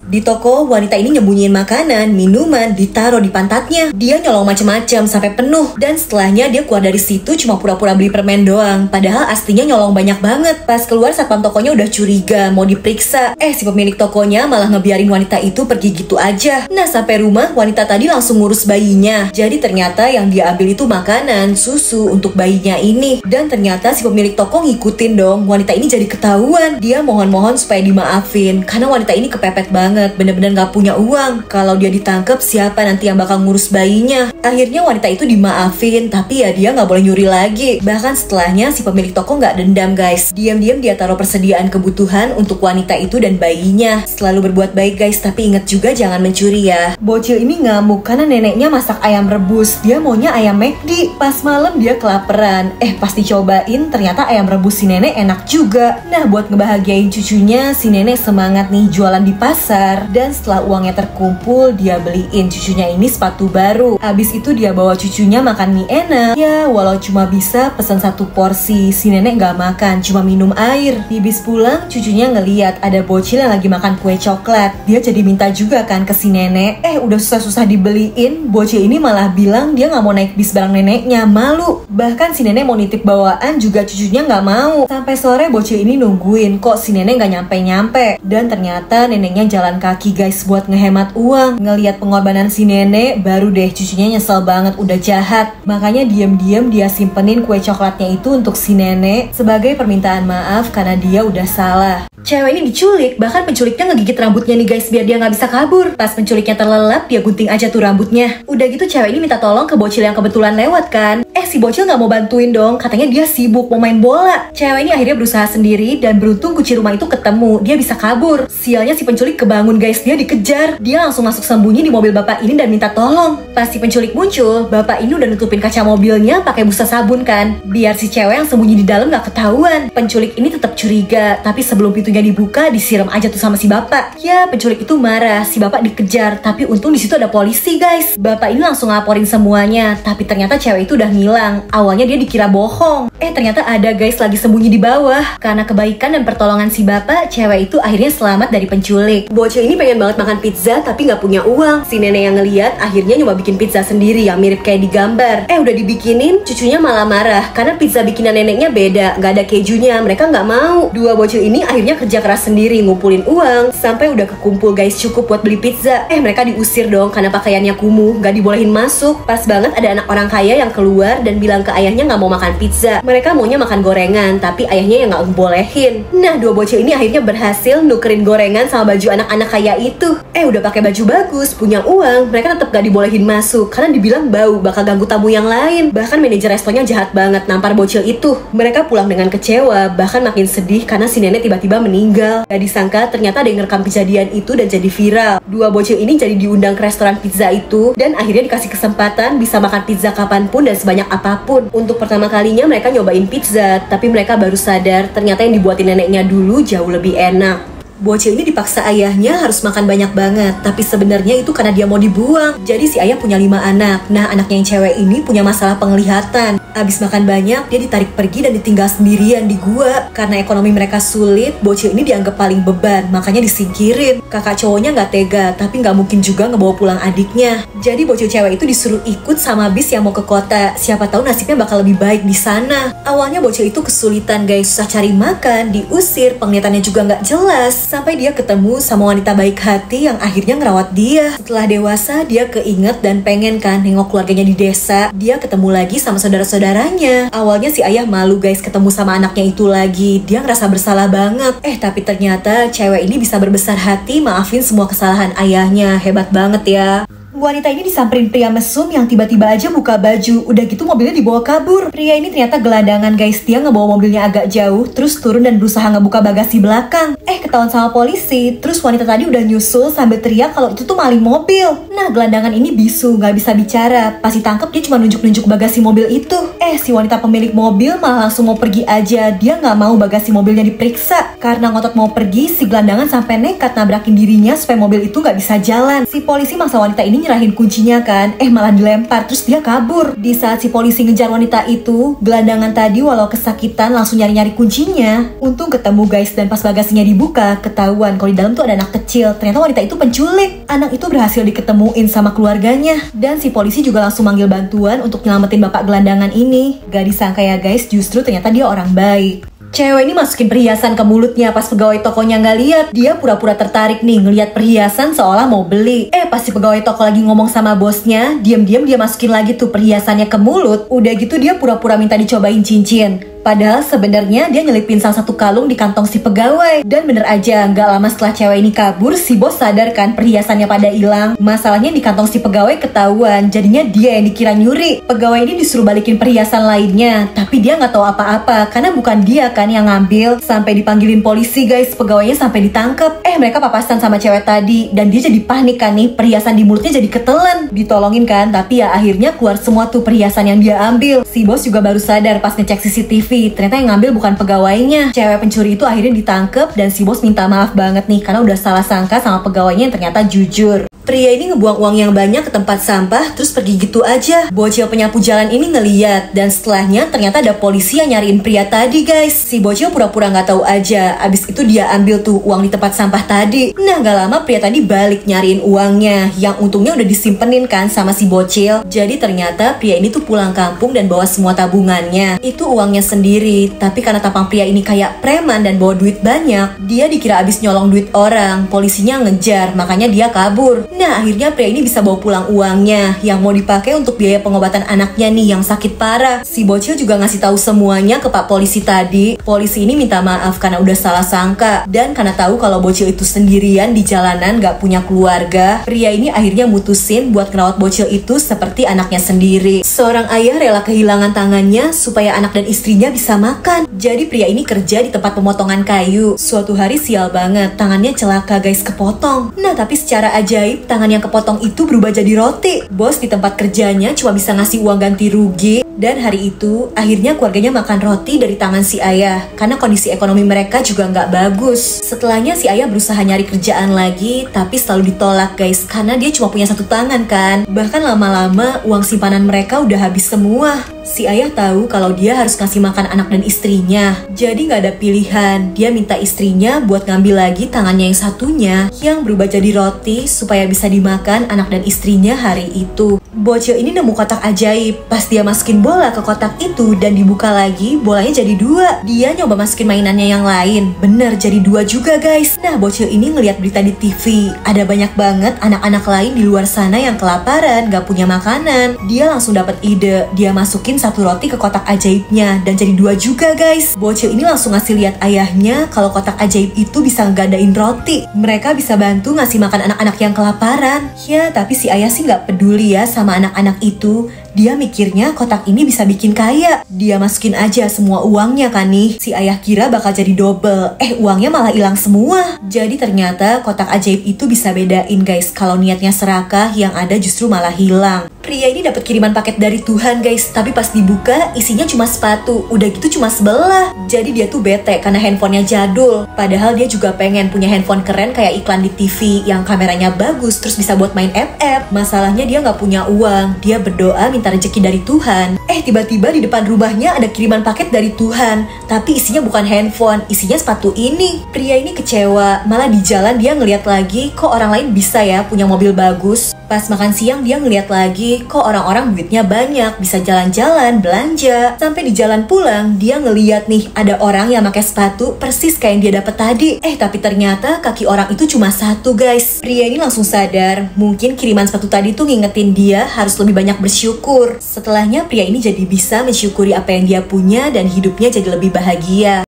Di toko, wanita ini nyembunyiin makanan, minuman, ditaruh di pantatnya. Dia nyolong macem-macem sampai penuh. Dan setelahnya dia keluar dari situ cuma pura-pura beli permen doang. Padahal aslinya nyolong banyak banget. Pas keluar satpam tokonya udah curiga, mau diperiksa. Si pemilik tokonya malah ngebiarin wanita itu pergi gitu aja. Nah sampai rumah, wanita tadi langsung ngurus bayinya. Jadi ternyata yang dia ambil itu makanan, susu untuk bayinya ini. Dan ternyata si pemilik toko ngikutin dong. Wanita ini jadi ketahuan. Dia mohon-mohon supaya dimaafin. Karena wanita ini kepepet banget. Bener-bener gak punya uang. Kalau dia ditangkap, siapa nanti yang bakal ngurus bayinya? Akhirnya wanita itu dimaafin, tapi ya dia gak boleh nyuri lagi. Bahkan setelahnya si pemilik toko gak dendam guys. Diam-diam dia taruh persediaan kebutuhan untuk wanita itu dan bayinya. Selalu berbuat baik guys, tapi ingat juga jangan mencuri ya. Bocil ini ngamuk karena neneknya masak ayam rebus. Dia maunya ayam McD. Pas malam dia kelaparan. Pas dicobain ternyata ayam rebus si nenek enak juga. Nah buat ngebahagiain cucunya, si nenek semangat nih jualan di pasar. Dan setelah uangnya terkumpul, dia beliin cucunya ini sepatu baru. Abis itu dia bawa cucunya makan mie enak. Ya walau cuma bisa pesan 1 porsi, si nenek gak makan, cuma minum air. Habis pulang, cucunya ngeliat ada bocil yang lagi makan kue coklat. Dia jadi minta juga kan ke si nenek. Udah susah-susah dibeliin, bocil ini malah bilang dia gak mau naik bis bareng neneknya, malu. Bahkan si nenek mau nitip bawaan juga cucunya gak mau. Sampai sore bocil ini nungguin, kok si nenek gak nyampe-nyampe. Dan ternyata neneknya jalan kaki guys buat ngehemat uang. Ngelihat pengorbanan si nenek, baru deh cucunya nyesel banget udah jahat. Makanya diam-diam dia simpenin kue coklatnya itu untuk si nenek sebagai permintaan maaf karena dia udah salah. Cewek ini diculik, bahkan penculiknya ngegigit rambutnya nih guys biar dia nggak bisa kabur. Pas penculiknya terlelap, dia gunting aja tuh rambutnya. Udah gitu cewek ini minta tolong ke bocil yang kebetulan lewat kan. Si bocil nggak mau bantuin dong, katanya dia sibuk mau main bola. Cewek ini akhirnya berusaha sendiri dan beruntung kunci rumah itu ketemu. Dia bisa kabur. Sialnya si penculik kebangun guys, dia dikejar. Dia langsung masuk sembunyi di mobil bapak ini dan minta tolong. Pas si penculik muncul, bapak ini udah nutupin kaca mobilnya pakai busa sabun kan, biar si cewek yang sembunyi di dalam nggak ketahuan. Penculik ini tetap curiga, tapi sebelum pintunya dibuka disiram aja tuh sama si bapak. Ya penculik itu marah, si bapak dikejar, tapi untung di situ ada polisi guys. Bapak ini langsung laporin semuanya, tapi ternyata cewek itu udah ngilang. Awalnya dia dikira bohong. Ternyata ada guys lagi sembunyi di bawah. Karena kebaikan dan pertolongan si bapak, cewek itu akhirnya selamat dari penculik. Bocil ini pengen banget makan pizza tapi nggak punya uang. Si nenek yang ngeliat akhirnya nyoba bikin pizza sendiri yang mirip kayak di gambar. Udah dibikinin, cucunya malah marah karena pizza bikinan neneknya beda, nggak ada kejunya. Mereka nggak mau. Dua bocil ini akhirnya kerja keras sendiri ngumpulin uang sampai udah kekumpul guys cukup buat beli pizza. Mereka diusir dong karena pakaiannya kumuh, nggak dibolehin masuk. Pas banget ada anak orang kaya yang keluar dan bilang ke ayahnya nggak mau makan pizza. Mereka maunya makan gorengan, tapi ayahnya yang nggak bolehin. Nah, dua bocil ini akhirnya berhasil nukerin gorengan sama baju anak-anak kaya itu. Udah pakai baju bagus, punya uang, mereka tetap gak dibolehin masuk karena dibilang bau, bakal ganggu tamu yang lain. Bahkan manajer restonya jahat banget nampar bocil itu. Mereka pulang dengan kecewa, bahkan makin sedih karena si nenek tiba-tiba meninggal. Gak disangka ternyata ada yang ngerekam kejadian itu dan jadi viral. Dua bocil ini jadi diundang ke restoran pizza itu dan akhirnya dikasih kesempatan bisa makan pizza kapanpun dan sebanyak apapun. Untuk pertama kalinya mereka nyobain pizza, tapi mereka baru sadar ternyata yang dibuatin neneknya dulu jauh lebih enak. Bocil ini dipaksa ayahnya harus makan banyak banget, tapi sebenarnya itu karena dia mau dibuang. Jadi si ayah punya 5 anak. Nah, anaknya yang cewek ini punya masalah penglihatan. Abis makan banyak, dia ditarik pergi dan ditinggal sendirian di gua. Karena ekonomi mereka sulit, bocil ini dianggap paling beban, makanya disingkirin. Kakak cowoknya nggak tega, tapi nggak mungkin juga ngebawa pulang adiknya. Jadi bocil cewek itu disuruh ikut sama bis yang mau ke kota. Siapa tahu nasibnya bakal lebih baik di sana. Awalnya bocil itu kesulitan guys, susah cari makan, diusir, penglihatannya juga nggak jelas. Sampai dia ketemu sama wanita baik hati yang akhirnya ngerawat dia. Setelah dewasa, dia keinget dan pengen kan nengok keluarganya di desa. Dia ketemu lagi sama saudara-saudaranya. Awalnya si ayah malu guys ketemu sama anaknya itu lagi. Dia ngerasa bersalah banget. Tapi ternyata cewek ini bisa berbesar hati maafin semua kesalahan ayahnya. Hebat banget ya. Wanita ini disamperin pria mesum yang tiba-tiba aja buka baju. Udah gitu mobilnya dibawa kabur. Pria ini ternyata gelandangan guys. Dia ngebawa mobilnya agak jauh, terus turun dan berusaha ngebuka bagasi belakang. Ketahuan sama polisi. Terus wanita tadi udah nyusul sambil teriak kalau itu tuh maling mobil. Nah, gelandangan ini bisu, nggak bisa bicara. Pas ditangkep dia cuma nunjuk-nunjuk bagasi mobil itu. Si wanita pemilik mobil malah langsung mau pergi aja. Dia nggak mau bagasi mobilnya diperiksa. Karena ngotot mau pergi, si gelandangan sampai nekat nabrakin dirinya supaya mobil itu nggak bisa jalan. Si polisi maksa wanita ini nyerahin kuncinya kan, malah dilempar terus dia kabur. Di saat si polisi ngejar wanita itu, gelandangan tadi walau kesakitan langsung nyari-nyari kuncinya. Untung ketemu guys, dan pas bagasinya dibuka, ketahuan kalau di dalam tuh ada anak kecil. Ternyata wanita itu penculik. Anak itu berhasil diketemuin sama keluarganya, dan si polisi juga langsung manggil bantuan untuk nyelamatin bapak gelandangan ini. Gak disangka ya guys, justru ternyata dia orang baik. Cewek ini masukin perhiasan ke mulutnya pas pegawai tokonya nggak lihat. Dia pura-pura tertarik nih ngelihat perhiasan seolah mau beli. Pas si pegawai toko lagi ngomong sama bosnya, diam-diam dia masukin lagi tuh perhiasannya ke mulut. Udah gitu dia pura-pura minta dicobain cincin. Padahal sebenarnya dia nyelipin salah satu kalung di kantong si pegawai. Dan bener aja, nggak lama setelah cewek ini kabur, si bos sadar kan perhiasannya pada hilang. Masalahnya di kantong si pegawai ketahuan, jadinya dia yang dikira nyuri. Pegawai ini disuruh balikin perhiasan lainnya, tapi dia nggak tahu apa-apa karena bukan dia kan yang ngambil. Sampai dipanggilin polisi guys, pegawainya sampai ditangkap. Mereka papasan sama cewek tadi, dan dia jadi panik kan nih, perhiasan di mulutnya jadi ketelan. Ditolongin kan, tapi ya akhirnya keluar semua tuh perhiasan yang dia ambil. Si bos juga baru sadar pas ngecek CCTV. Ternyata yang ngambil bukan pegawainya. Cewek pencuri itu akhirnya ditangkap, dan si bos minta maaf banget nih karena udah salah sangka sama pegawainya yang ternyata jujur. Pria ini ngebuang uang yang banyak ke tempat sampah terus pergi gitu aja. Bocil penyapu jalan ini ngeliat, dan setelahnya ternyata ada polisi yang nyariin pria tadi guys. Si bocil pura-pura nggak tahu aja. Abis itu dia ambil tuh uang di tempat sampah tadi. Nah gak lama pria tadi balik nyariin uangnya, yang untungnya udah disimpenin kan sama si bocil. Jadi ternyata pria ini tuh pulang kampung dan bawa semua tabungannya. Itu uangnya sendiri, tapi karena tampang pria ini kayak preman dan bawa duit banyak, dia dikira abis nyolong duit orang. Polisinya ngejar, makanya dia kabur. Nah akhirnya pria ini bisa bawa pulang uangnya yang mau dipakai untuk biaya pengobatan anaknya nih yang sakit parah. Si bocil juga ngasih tahu semuanya ke pak polisi tadi. Polisi ini minta maaf karena udah salah sangka, dan karena tahu kalau bocil itu sendirian di jalanan gak punya keluarga, pria ini akhirnya mutusin buat ngerawat bocil itu seperti anaknya sendiri. Seorang ayah rela kehilangan tangannya supaya anak dan istrinya bisa makan. Jadi pria ini kerja di tempat pemotongan kayu. Suatu hari sial banget, tangannya celaka guys, kepotong. Nah tapi secara ajaib tangan yang kepotong itu berubah jadi roti. Bos di tempat kerjanya cuma bisa ngasih uang ganti rugi, dan hari itu akhirnya keluarganya makan roti dari tangan si ayah karena kondisi ekonomi mereka juga nggak bagus. Setelahnya si ayah berusaha nyari kerjaan lagi, tapi selalu ditolak guys karena dia cuma punya satu tangan kan. Bahkan lama-lama uang simpanan mereka udah habis semua. Si ayah tahu kalau dia harus ngasih makan anak dan istrinya, jadi nggak ada pilihan. Dia minta istrinya buat ngambil lagi tangannya yang satunya yang berubah jadi roti supaya bisa dimakan anak dan istrinya hari itu. Bocil ini nemu kotak ajaib. Pas dia masukin bola ke kotak itu dan dibuka lagi, bolanya jadi 2. Dia nyoba masukin mainannya yang lain, bener jadi 2 juga guys. Nah bocil ini ngeliat berita di TV, ada banyak banget anak-anak lain di luar sana yang kelaparan, gak punya makanan. Dia langsung dapat ide, dia masukin 1 roti ke kotak ajaibnya dan jadi 2 juga guys. Bocil ini langsung ngasih lihat ayahnya kalau kotak ajaib itu bisa ngegandain roti. Mereka bisa bantu ngasih makan anak-anak yang kelaparan. Ya tapi si ayah sih gak peduli ya sama anak-anak itu. Dia mikirnya kotak ini bisa bikin kaya. Dia masukin aja semua uangnya kan nih. Si ayah kira bakal jadi double. Uangnya malah hilang semua. Jadi ternyata kotak ajaib itu bisa bedain guys, kalau niatnya serakah, yang ada justru malah hilang. Pria ini dapat kiriman paket dari Tuhan guys, tapi pas dibuka isinya cuma sepatu. Udah gitu cuma sebelah. Jadi dia tuh bete karena handphonenya jadul. Padahal dia juga pengen punya handphone keren kayak iklan di TV yang kameranya bagus terus bisa buat main FF. Masalahnya dia nggak punya uang. Dia berdoa minta rezeki dari Tuhan. Tiba-tiba di depan rumahnya ada kiriman paket dari Tuhan, tapi isinya bukan handphone, isinya sepatu ini. Pria ini kecewa, malah di jalan dia ngeliat lagi kok orang lain bisa ya punya mobil bagus. Pas makan siang dia ngeliat lagi kok orang-orang duitnya banyak, bisa jalan-jalan, belanja. Sampai di jalan pulang dia ngeliat nih ada orang yang pakai sepatu persis kayak yang dia dapet tadi. Tapi ternyata kaki orang itu cuma 1 guys. Pria ini langsung sadar, mungkin kiriman sepatu tadi tuh ngingetin dia harus lebih banyak bersyukur. Setelahnya pria ini jadi bisa mensyukuri apa yang dia punya dan hidupnya jadi lebih bahagia.